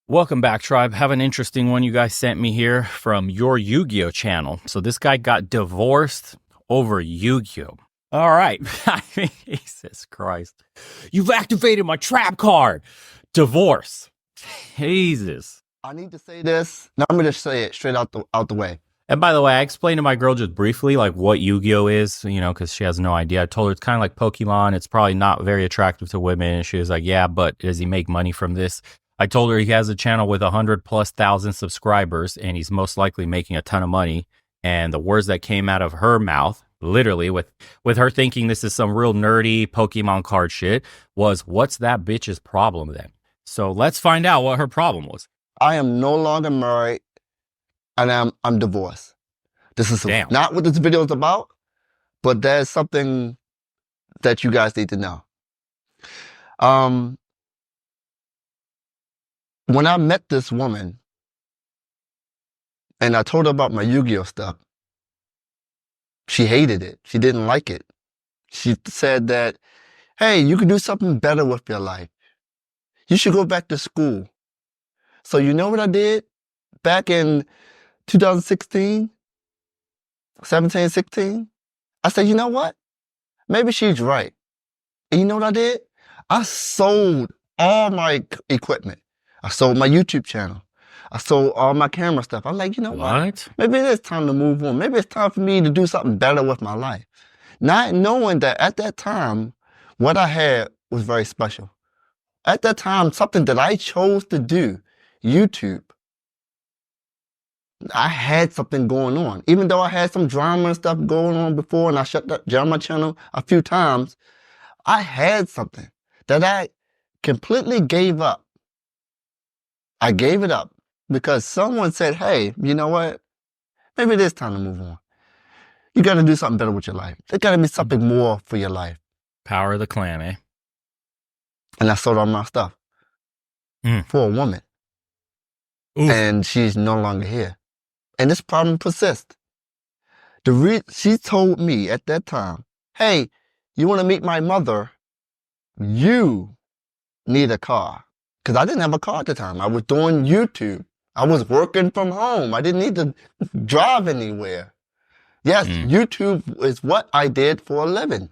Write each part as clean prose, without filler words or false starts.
Welcome back, tribe. Have an interesting one you guys sent me here from your Yu-Gi-Oh channel. So this guy got divorced over Yu-Gi-Oh. All right. I mean, Jesus Christ. You've activated my trap card. Divorce. Jesus. I need to say this. Now I'm going to say it straight out the way. And by the way, I explained to my girl just briefly like what Yu-Gi-Oh is, because she has no idea. I told her it's kind of like Pokemon. It's probably not very attractive to women. And she was like, yeah, but does he make money from this? I told her he has a channel with 100,000+ subscribers and he's most likely making a ton of money. And the words that came out of her mouth, literally with her thinking this is some real nerdy Pokemon card shit, was, what's that bitch's problem then? So let's find out what her problem was. I am no longer married and I'm divorced. This is not what this video is about, but there's something that you guys need to know. When I met this woman and I told her about my Yu-Gi-Oh stuff, she hated it. She didn't like it. She said that, hey, you could do something better with your life. You should go back to school. So you know what I did back in 2016, 17, 16? I said, you know what? Maybe she's right. And you know what I did? I sold all my equipment. I sold my YouTube channel. I sold all my camera stuff. I'm like, you know what? Maybe it is time to move on. Maybe it's time for me to do something better with my life. Not knowing that at that time, what I had was very special. At that time, something that I chose to do, YouTube, I had something going on. Even though I had some drama and stuff going on before and I shut down my channel a few times, I had something that I completely gave up. I gave it up because someone said, hey, you know what? Maybe it is time to move on. You got to do something better with your life. There got to be something more for your life. Power of the clan, eh? And I sold all my stuff for a woman. Oof. And she's no longer here. And this problem persists. She told me at that time, hey, you want to meet my mother? You need a car. Because I didn't have a car at the time. I was doing YouTube. I was working from home. I didn't need to drive anywhere. Yes, YouTube is what I did for a living.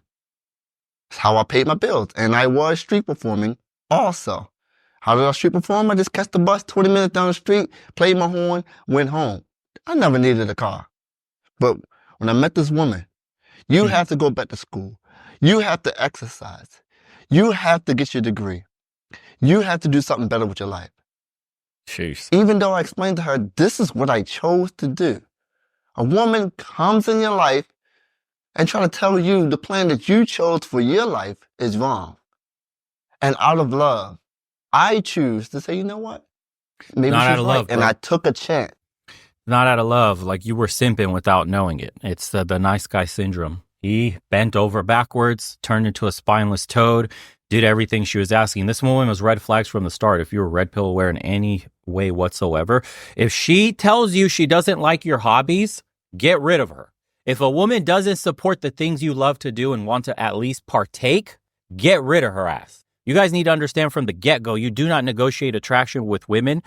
It's how I paid my bills. And I was street performing also. How did I street perform? I just catch the bus 20 minutes down the street, played my horn, went home. I never needed a car. But when I met this woman, you have to go back to school. You have to exercise. You have to get your degree. You have to do something better with your life. Jeez. Even though I explained to her, this is what I chose to do. A woman comes in your life and trying to tell you the plan that you chose for your life is wrong. And out of love, I choose to say, you know what? Maybe not she's out of right. love, and I took a chance. Not out of love. Like you were simping without knowing it. It's the nice guy syndrome. He bent over backwards, turned into a spineless toad, did everything she was asking. This woman was red flags from the start. If you were red pill aware in any way whatsoever, if she tells you she doesn't like your hobbies, get rid of her. If a woman doesn't support the things you love to do and want to at least partake, get rid of her ass. You guys need to understand from the get-go, you do not negotiate attraction with women.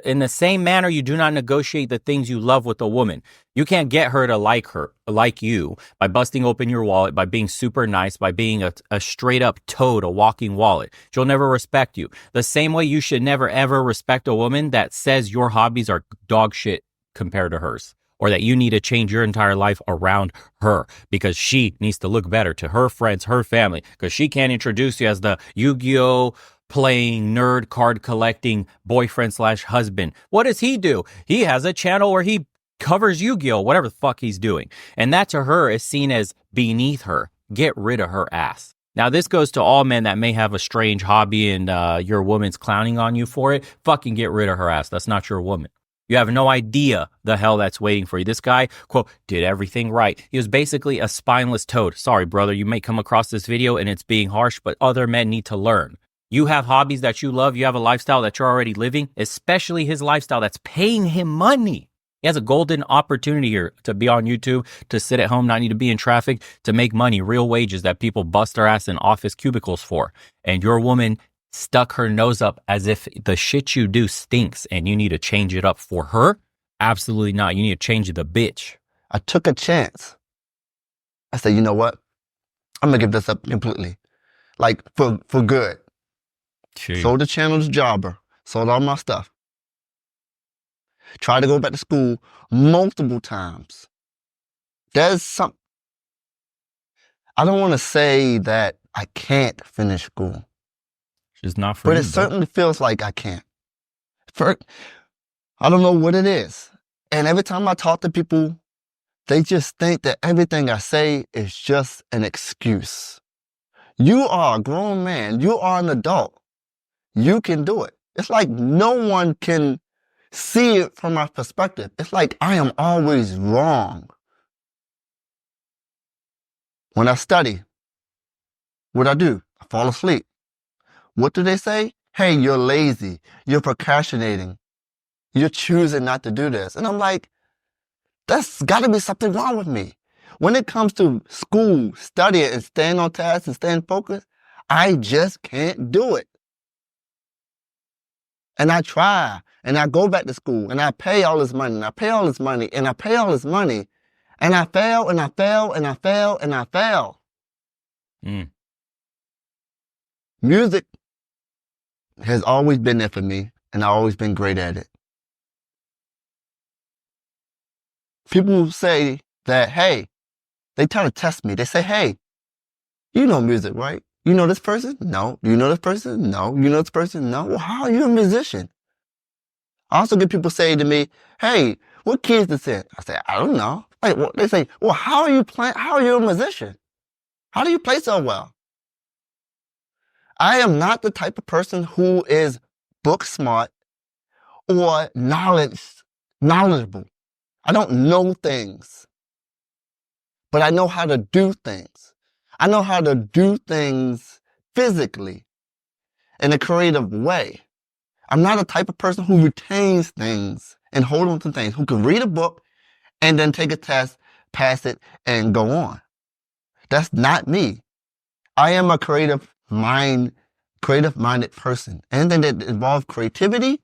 In the same manner, you do not negotiate the things you love with a woman. You can't get her to like you, by busting open your wallet, by being super nice, by being a straight-up toad, a walking wallet. She'll never respect you. The same way you should never, ever respect a woman that says your hobbies are dog shit compared to hers, or that you need to change your entire life around her because she needs to look better to her friends, her family, because she can't introduce you as the Yu-Gi-Oh playing nerd card collecting boyfriend/husband. What does he do? He has a channel where he covers Yu-Gi-Oh, whatever the fuck he's doing. And that to her is seen as beneath her. Get rid of her ass. Now, this goes to all men that may have a strange hobby and your woman's clowning on you for it. Fucking get rid of her ass. That's not your woman. You have no idea the hell that's waiting for you. This guy, quote, did everything right. He was basically a spineless toad. Sorry, brother, you may come across this video and it's being harsh, but other men need to learn. You have hobbies that you love. You have a lifestyle that you're already living, especially his lifestyle that's paying him money. He has a golden opportunity here to be on YouTube, to sit at home, not need to be in traffic, to make money, real wages that people bust their ass in office cubicles for. And your woman stuck her nose up as if the shit you do stinks and you need to change it up for her? Absolutely not. You need to change the bitch. I took a chance. I said, you know what? I'm going to give this up completely. Like, for good. Gee. Sold the channel to Jobber. Sold all my stuff. Tried to go back to school multiple times. There's some... I don't want to say that I can't finish school. It's not for you. But you, it certainly feels like I can't. I don't know what it is. And every time I talk to people, they just think that everything I say is just an excuse. You are a grown man. You are an adult. You can do it. It's like no one can see it from my perspective. It's like I am always wrong. When I study, what I do? I fall asleep. What do they say? Hey, you're lazy. You're procrastinating. You're choosing not to do this. And I'm like, that's got to be something wrong with me. When it comes to school, studying, and staying on task and staying focused, I just can't do it. And I try, and I go back to school, and I pay all this money, and I pay all this money, and I pay all this money, and I fail, and I fail, and I fail, and I fail. Music has always been there for me, and I've always been great at it. People say that, hey, they try to test me. They say, hey, you know music, right? You know this person? No. Do you know this person? No. You know this person? No. Well, how are you a musician? I also get people say to me, hey, what key is this in? I say, I don't know. Like, well, they say, well, how are you playing? How are you a musician? How do you play so well? I am not the type of person who is book smart or knowledgeable. I don't know things, but I know how to do things. I know how to do things physically in a creative way. I'm not a type of person who retains things and hold on to things, who can read a book and then take a test, pass it, and go on. That's not me. I am a creative-minded person. Anything that involves creativity,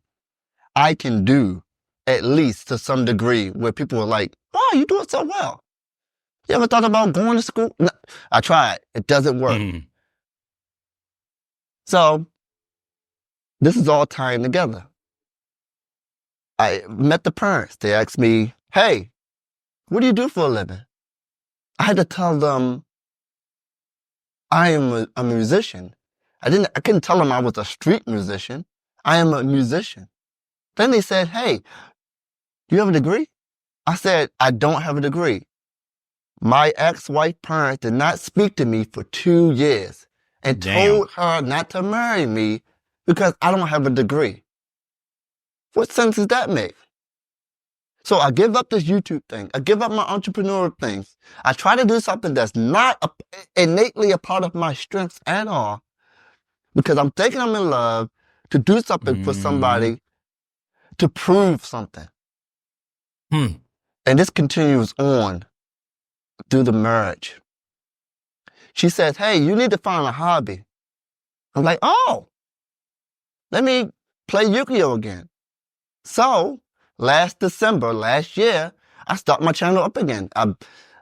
I can do, at least to some degree, where people are like, wow, you do it so well. You ever thought about going to school? No, I tried. It doesn't work. So, this is all tying together. I met the parents. They asked me, hey, what do you do for a living? I had to tell them I am a musician. I couldn't tell them I was a street musician. I am a musician. Then they said, hey, do you have a degree? I said, I don't have a degree. My ex-wife parents did not speak to me for 2 years and told her not to marry me because I don't have a degree. What sense does that make? So I give up this YouTube thing. I give up my entrepreneurial things. I try to do something that's not innately a part of my strengths at all because I'm thinking I'm in love to do something for somebody to prove something. And this continues on through the marriage. She says, hey, you need to find a hobby. I'm like, oh, let me play Yugioh again. So last year, I start my channel up again.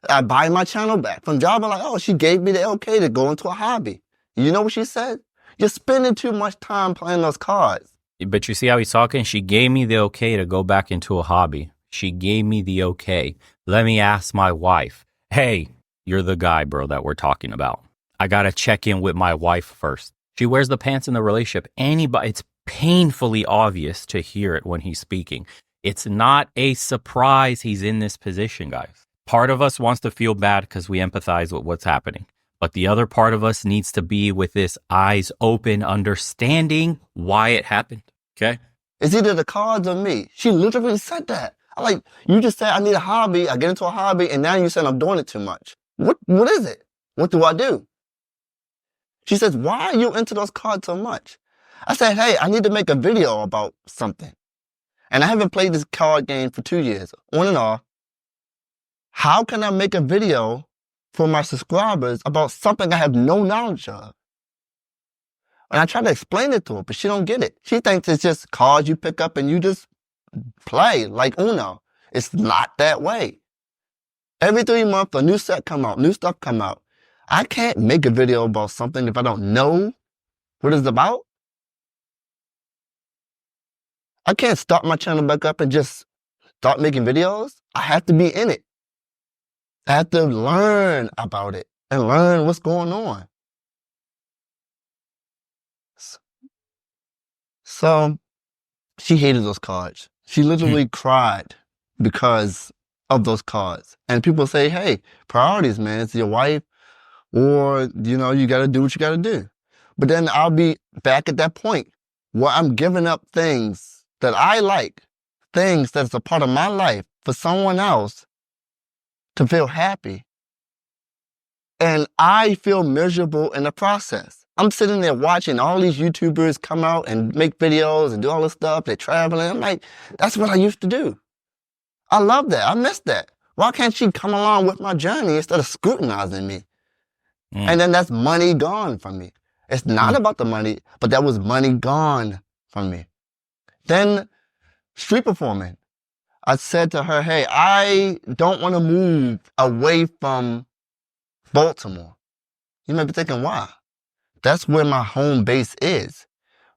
I buy my channel back from Java. Like, oh, she gave me the okay to go into a hobby. You know what she said? You're spending too much time playing those cards. But you see how he's talking? She gave me the okay to go back into a hobby. She gave me the okay. Let me ask my wife. Hey, you're the guy, bro, that we're talking about. I got to check in with my wife first. She wears the pants in the relationship. It's painfully obvious to hear it when he's speaking. It's not a surprise he's in this position, guys. Part of us wants to feel bad because we empathize with what's happening. But the other part of us needs to be with this eyes open, understanding why it happened. Okay? It's either the cards or me. She literally said that. I'm like, you just said I need a hobby. I get into a hobby, and now you said I'm doing it too much. What is it? What do I do? She says, why are you into those cards so much? I said, hey, I need to make a video about something. And I haven't played this card game for 2 years, on and off. How can I make a video for my subscribers about something I have no knowledge of? And I try to explain it to her, but she don't get it. She thinks it's just cards you pick up and you just play like Uno. It's not that way. Every 3 months, a new set come out, new stuff come out. I can't make a video about something if I don't know what it's about. I can't start my channel back up and just start making videos. I have to be in it. I have to learn about it and learn what's going on. So she hated those cards. She literally cried because of those cards. And people say, hey, priorities, man. It's your wife or, you got to do what you got to do. But then I'll be back at that point where I'm giving up things that I like, things that's a part of my life for someone else to feel happy. And I feel miserable in the process. I'm sitting there watching all these YouTubers come out and make videos and do all this stuff. They're traveling. I'm like, that's what I used to do. I love that. I miss that. Why can't she come along with my journey instead of scrutinizing me? And then that's money gone from me. It's not about the money, but that was money gone from me. Then street performing. I said to her, hey, I don't want to move away from Baltimore. You might be thinking, why? That's where my home base is.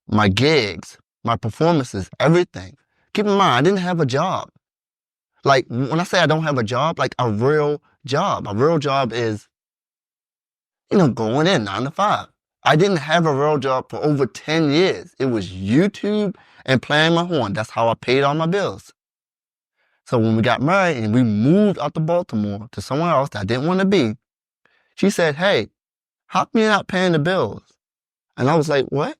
My gigs, my performances, everything. Keep in mind, I didn't have a job. Like, when I say I don't have a job, like a real job. A real job is, going in 9 to 5. I didn't have a real job for over 10 years. It was YouTube and playing my horn. That's how I paid all my bills. So when we got married and we moved out to Baltimore to somewhere else that I didn't want to be, she said, hey, how come you're not paying the bills? And I was like, what?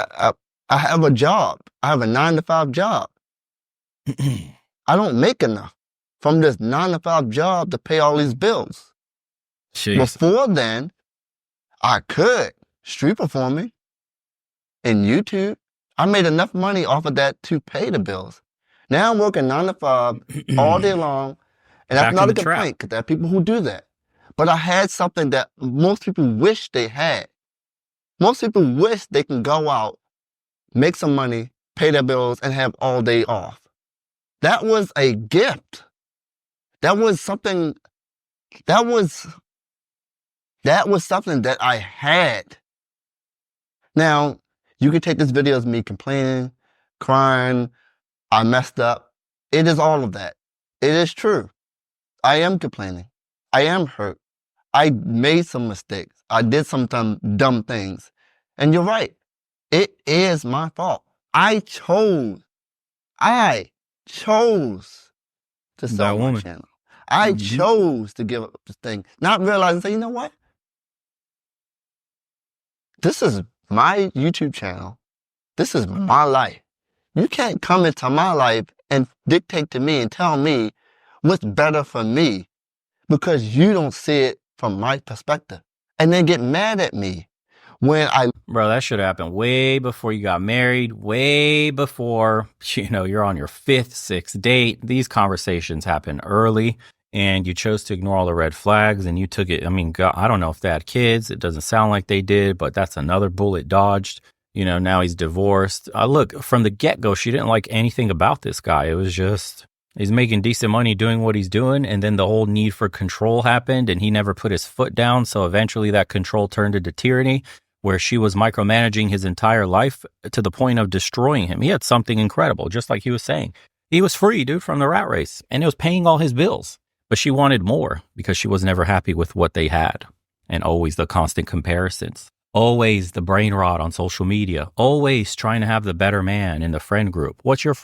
I have a job. I have a 9 to 5 job. I don't make enough from this 9 to 5 job to pay all these bills. Jeez. Before then, I could street performing in YouTube. I made enough money off of that to pay the bills. Now I'm working 9 to 5 all day long. And that's not a complaint because there are people who do that. But I had something that most people wish they had. Most people wish they can go out, make some money, pay their bills, and have all day off. That was a gift. That was something that I had. Now, you can take this video as me complaining, crying, I messed up. It is all of that. It is true. I am complaining. I am hurt. I made some mistakes. I did some dumb things. And you're right. It is my fault. I chose to sell my channel. I chose to give up this thing, not realizing, say, you know what? This is my YouTube channel. This is my life. You can't come into my life and dictate to me and tell me what's better for me because you don't see it from my perspective. And then get mad at me when Bro, that should happen way before you got married, way before, you're on your 5th, 6th date. These conversations happen early. And you chose to ignore all the red flags and you took it. I mean, God, I don't know if they had kids. It doesn't sound like they did, but that's another bullet dodged. Now he's divorced. Look, from the get-go, she didn't like anything about this guy. It was just, he's making decent money doing what he's doing. And then the whole need for control happened and he never put his foot down. So eventually that control turned into tyranny where she was micromanaging his entire life to the point of destroying him. He had something incredible, just like he was saying. He was free, dude, from the rat race and it was paying all his bills. But she wanted more because she was never happy with what they had. And always the constant comparisons. Always the brain rot on social media. Always trying to have the better man in the friend group. What's your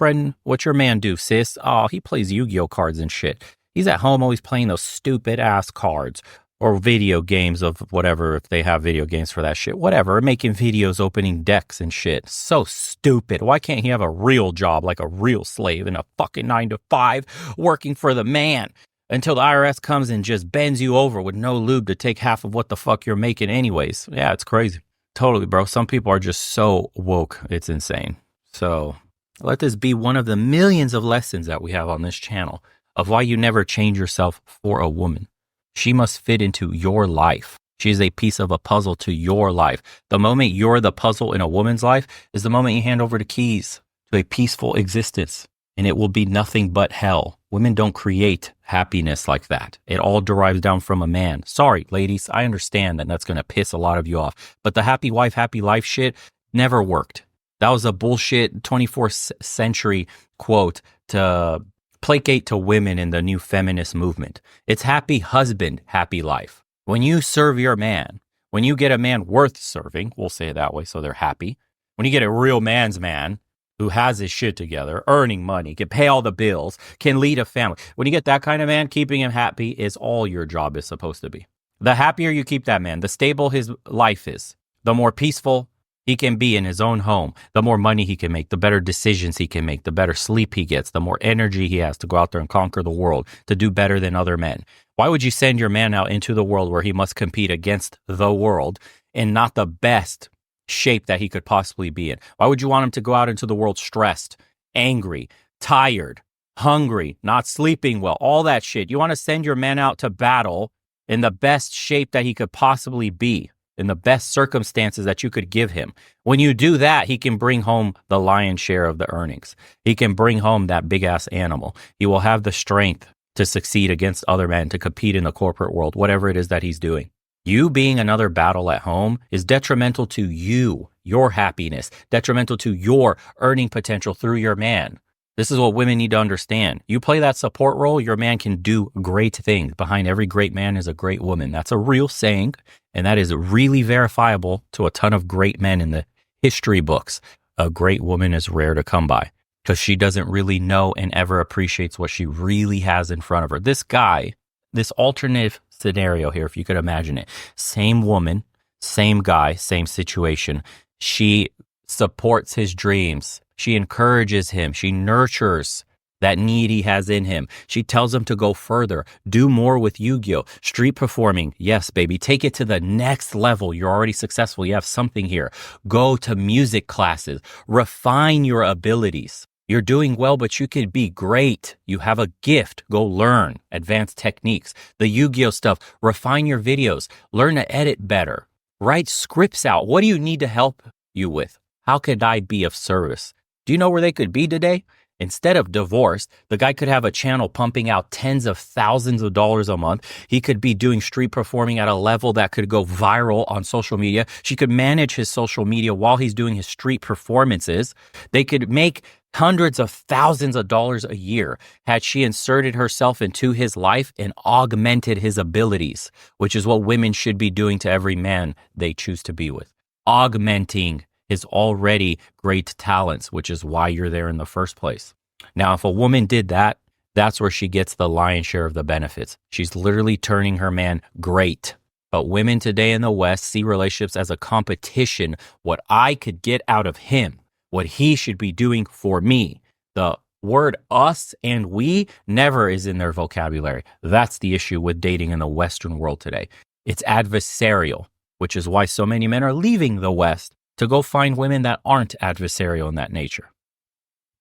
man do, sis? Oh, he plays Yu-Gi-Oh cards and shit. He's at home always playing those stupid ass cards. Or video games of whatever, if they have video games for that shit. Whatever, making videos, opening decks and shit. So stupid. Why can't he have a real job like a real slave in a fucking 9 to 5 working for the man? Until the IRS comes and just bends you over with no lube to take half of what the fuck you're making anyways. Yeah, it's crazy. Totally, bro. Some people are just so woke. It's insane. So let this be one of the millions of lessons that we have on this channel of why you never change yourself for a woman. She must fit into your life. She is a piece of a puzzle to your life. The moment you're the puzzle in a woman's life is the moment you hand over the keys to a peaceful existence, and it will be nothing but hell. Women don't create happiness like that. It all derives down from a man. Sorry, ladies, I understand that that's going to piss a lot of you off, but the happy wife, happy life shit never worked. That was a bullshit 24th century quote to placate to women in the new feminist movement. It's happy husband, happy life. When you serve your man, when you get a man worth serving, we'll say it that way so they're happy. When you get a real man's man who has his shit together, earning money, can pay all the bills, can lead a family. When you get that kind of man, keeping him happy is all your job is supposed to be. The happier you keep that man, the stable his life is, the more peaceful he can be in his own home, the more money he can make, the better decisions he can make, the better sleep he gets, the more energy he has to go out there and conquer the world, to do better than other men. Why would you send your man out into the world where he must compete against the world in not the best shape that he could possibly be in? Why would you want him to go out into the world stressed, angry, tired, hungry, not sleeping well, all that shit? You want to send your man out to battle in the best shape that he could possibly be, in the best circumstances that you could give him. When you do that, he can bring home the lion's share of the earnings. He can bring home that big ass animal. He will have the strength to succeed against other men, to compete in the corporate world, whatever it is that he's doing. You being another battle at home is detrimental to you, your happiness, detrimental to your earning potential through your man. This is what women need to understand. You play that support role, your man can do great things. Behind every great man is a great woman. That's a real saying, and that is really verifiable to a ton of great men in the history books. A great woman is rare to come by because she doesn't really know and ever appreciates what she really has in front of her. This guy, this alternative scenario here, if you could imagine it, same woman, same guy, same situation. She supports his dreams. She encourages him. She nurtures that need he has in him. She tells him to go further, do more with Yugioh, street performing. Yes, baby, take it to the next level. You're already successful. You have something here. Go to music classes, refine your abilities. You're doing well, but you could be great. You have a gift. Go learn advanced techniques. The Yugioh stuff, refine your videos, learn to edit better, write scripts out. What do you need to help you with? How could I be of service? Do you know where they could be today? Instead of divorce, the guy could have a channel pumping out tens of thousands of dollars a month. He could be doing street performing at a level that could go viral on social media. She could manage his social media while he's doing his street performances. They could make hundreds of thousands of dollars a year had she inserted herself into his life and augmented his abilities, which is what women should be doing to every man they choose to be with. Augmenting his already great talents, which is why you're there in the first place. Now, if a woman did that, that's where she gets the lion's share of the benefits. She's literally turning her man great. But women today in the West see relationships as a competition, what I could get out of him, what he should be doing for me. The word us and we never is in their vocabulary. That's the issue with dating in the Western world today. It's adversarial, which is why so many men are leaving the West to go find women that aren't adversarial in that nature.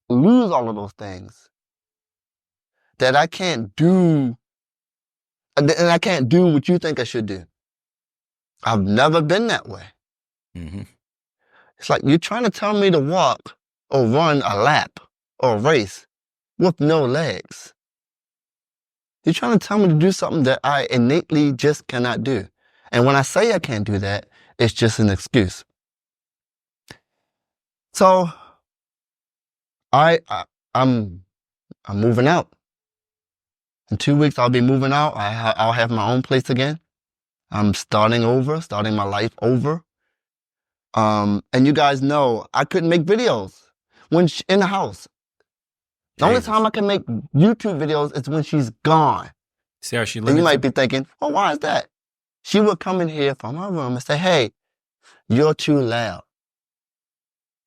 Lose all of those things that I can't do, and I can't do what you think I should do. I've never been that way. Mm-hmm. It's like you're trying to tell me to walk or run a lap or a race with no legs. You're trying to tell me to do something that I innately just cannot do. And when I say I can't do that, it's just an excuse. So I'm moving out. In 2 weeks, I'll be moving out. I'll have my own place again. I'm starting my life over. And you guys know I couldn't make videos when in the house. The only time I can make YouTube videos is when she's gone. See how she lives? And you might be thinking, oh, why is that? She would come in here from her room and say, hey, you're too loud.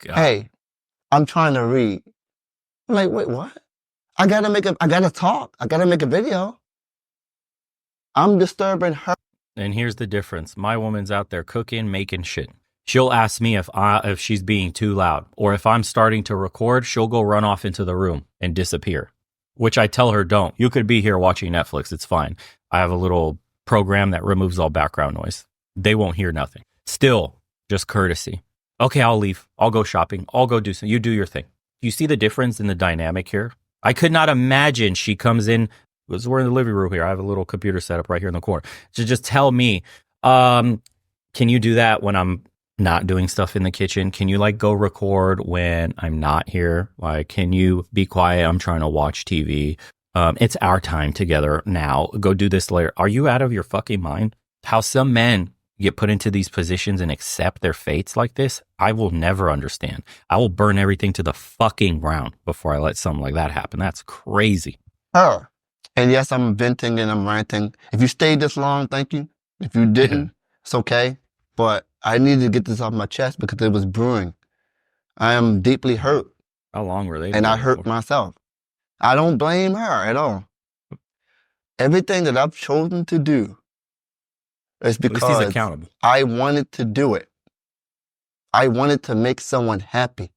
God. Hey, I'm trying to read. I'm like, wait, what? I gotta talk. I gotta make a video. I'm disturbing her. And here's the difference. My woman's out there cooking, making shit. She'll ask me if she's being too loud, or if I'm starting to record, she'll go run off into the room and disappear, which I tell her, don't. You could be here watching Netflix. It's fine. I have a little program that removes all background noise. They won't hear nothing. Still, just courtesy. Okay, I'll leave. I'll go shopping. I'll go do something. You do your thing. You see the difference in the dynamic here? I could not imagine she comes in, because we're in the living room here. I have a little computer set up right here in the corner, to just tell me, can you do that when I'm not doing stuff in the kitchen? Can you like go record when I'm not here? Like, can you be quiet? I'm trying to watch TV. It's our time together now. Go do this later. Are you out of your fucking mind? How some men get put into these positions and accept their fates like this, I will never understand. I will burn everything to the fucking ground before I let something like that happen. That's crazy. Oh, and yes, I'm venting and I'm ranting. If you stayed this long, thank you. If you didn't, it's okay. But I needed to get this off my chest because it was brewing. I am deeply hurt. How long were they? And I hurt myself. I don't blame her at all. Everything that I've chosen to do is because he's accountable. I wanted to do it. I wanted to make someone happy.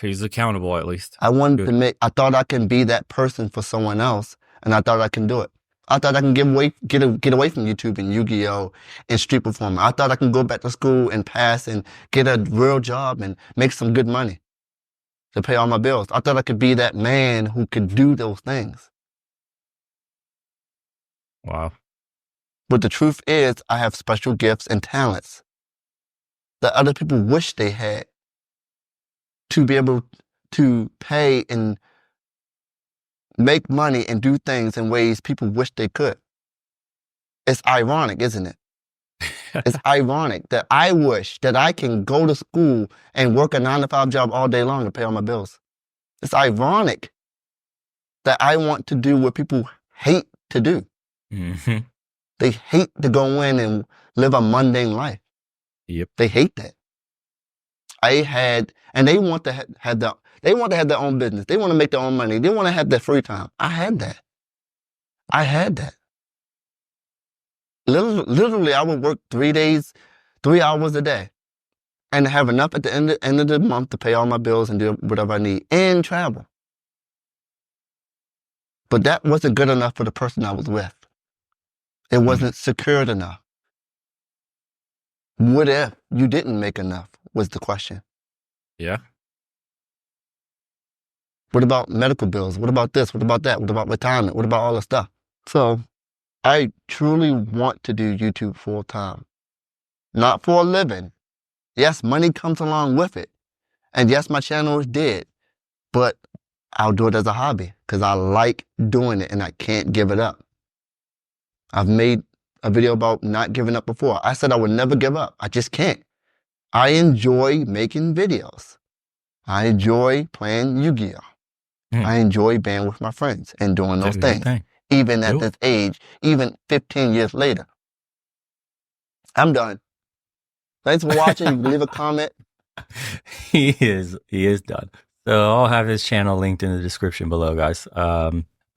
He's accountable, at least. I thought I can be that person for someone else, and I thought I can do it. I thought I can get away from YouTube and Yugioh and street performing. I thought I can go back to school and pass and get a real job and make some good money to pay all my bills. I thought I could be that man who could do those things. Wow. But the truth is, I have special gifts and talents that other people wish they had to be able to pay and make money and do things in ways people wish they could. It's ironic, isn't it? It's ironic that I wish that I can go to school and work a 9-to-5 job all day long to pay all my bills. It's ironic that I want to do what people hate to do. Mm-hmm. They hate to go in and live a mundane life. Yep. They hate that. And they want to have their own business. They want to make their own money. They want to have their free time. I had that. Literally, I would work 3 hours a day, and have enough at the end of the month to pay all my bills and do whatever I need and travel. But that wasn't good enough for the person I was with. It wasn't secured enough. What if you didn't make enough was the question. Yeah. What about medical bills? What about this? What about that? What about retirement? What about all the stuff? So I truly want to do YouTube full time. Not for a living. Yes, money comes along with it. And yes, my channel is dead. But I'll do it as a hobby because I like doing it and I can't give it up. I've made a video about not giving up before. I said I would never give up. I just can't. I enjoy making videos. I enjoy playing Yugioh. I enjoy being with my friends and doing those things. Even at this age, even 15 years later. I'm done. Thanks for watching. You can leave a comment. He is done. So I'll have his channel linked in the description below, guys.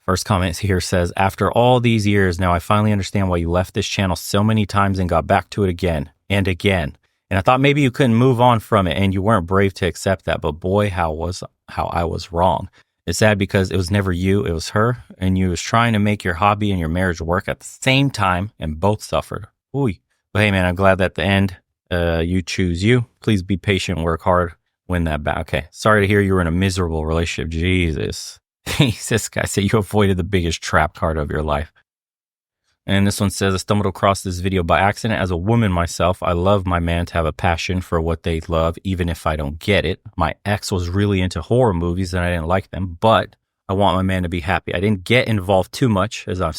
First comment here says, after all these years, now I finally understand why you left this channel so many times and got back to it again and again. And I thought maybe you couldn't move on from it and you weren't brave to accept that. But boy, how I was wrong. It's sad because it was never you, it was her. And you was trying to make your hobby and your marriage work at the same time and both suffered. Ooh. But hey, man, I'm glad that at the end, you choose you. Please be patient, work hard, win that back. Okay. Sorry to hear you were in a miserable relationship. Jesus. This guy said you avoided the biggest trap card of your life. And this one says, I stumbled across this video by accident. As a woman myself, I love my man to have a passion for what they love, even if I don't get it. My ex was really into horror movies and I didn't like them, but I want my man to be happy. I didn't get involved too much as I'm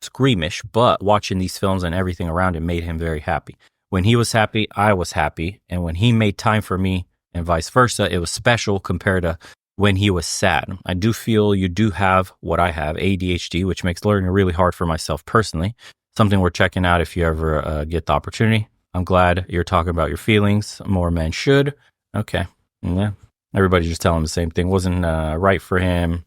squeamish, but watching these films and everything around it made him very happy. When he was happy, I was happy. And when he made time for me and vice versa, it was special compared to when he was sad. I do feel you do have what I have, ADHD, which makes learning really hard for myself personally. Something we're checking out if you ever get the opportunity. I'm glad you're talking about your feelings. More men should. Okay. Yeah. Everybody's just telling him the same thing. Wasn't right for him.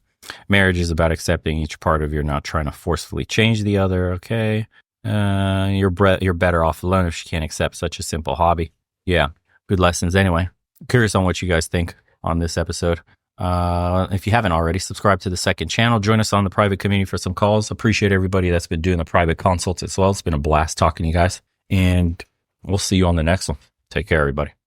Marriage is about accepting each part of you, not trying to forcefully change the other. Okay. You're better off alone if you can't accept such a simple hobby. Yeah. Good lessons. Anyway, curious on what you guys think on this episode. If you haven't already, subscribe to the second channel. Join us on the private community for some calls. Appreciate everybody that's been doing the private consults as well. It's been a blast talking to you guys. And We'll see you on the next one. Take care, everybody.